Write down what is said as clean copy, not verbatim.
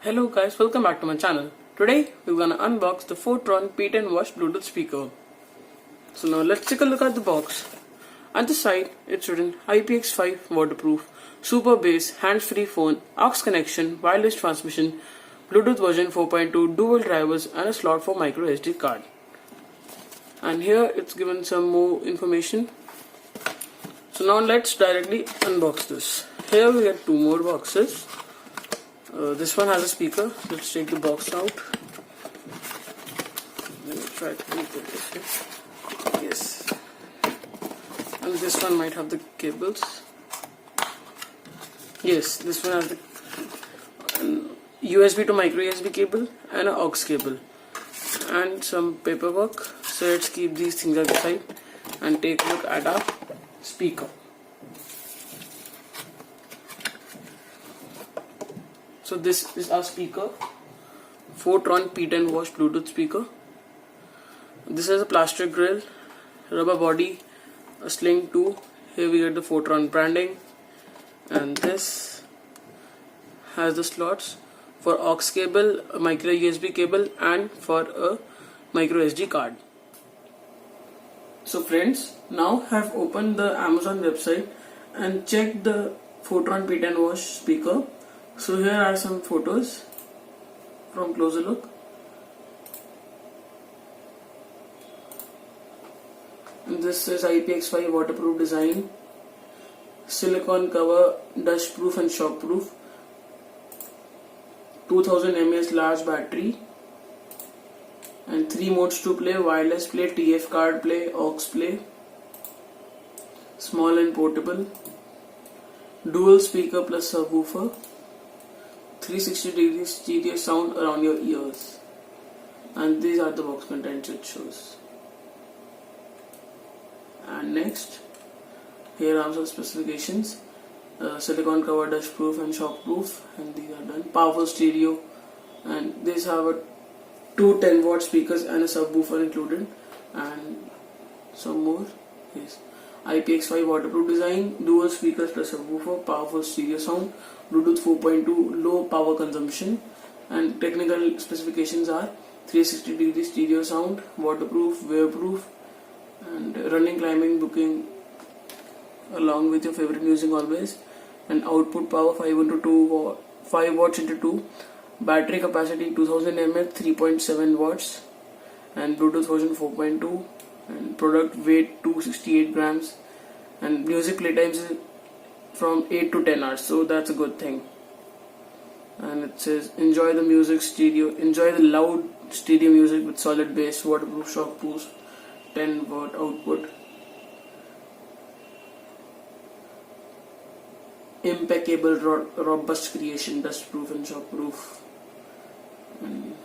Hello guys, welcome back to my channel. Today we're gonna unbox the Photron P10 watt Bluetooth speaker. So now let's take a look at the box. At the side it's written IPX5 waterproof, super bass, hands-free phone, aux connection, wireless transmission, Bluetooth version 4.2, dual drivers and a slot for micro SD card. And here it's given some more information. So now let's directly unbox this. Here we get two more boxes. This one has a speaker. Let's take the box out. Let me try to make it this way. Yes. And this one might have the cables. Yes, this one has the USB to micro USB cable and an aux cable. And some paperwork. So let's keep these things aside and take a look at our speaker. So this is our speaker, Photron P10 watt Bluetooth speaker. This has a plastic grill, rubber body, a sling too. Here we get the Photron branding, and this has the slots for aux cable, a micro USB cable, and for a micro SD card. So friends, now have opened the Amazon website and checked the Photron P10 watt speaker. So here are some photos from closer look. And this is IPX5 waterproof design, silicone cover, dust proof and shock proof, 2000 mAh large battery, and 3 modes to play: wireless play, TF card play, aux play, small and portable, dual speaker plus subwoofer, 360-degree stereo sound around your ears. And these are the box contents it shows. And next, here are some specifications: silicone cover, dust proof and shock proof, and these are done. Powerful stereo, and these have a 2 10-watt speakers and a subwoofer included, and some more. Yes. IPX5 waterproof design, dual speakers plus subwoofer, powerful stereo sound, Bluetooth 4.2, low power consumption, and technical specifications are 360-degree stereo sound, waterproof, wearproof, and running, climbing, booking along with your favorite music always, and output power 5 watts into 2, battery capacity 2000 mAh, 3.7 watts, and Bluetooth version 4.2, and product weight 268 grams, and music playtimes is from 8 to 10 hours, so that's a good thing. And it says enjoy the loud stereo music with solid bass, waterproof, shockproof, 10-watt output, impeccable robust creation, dustproof and shockproof, and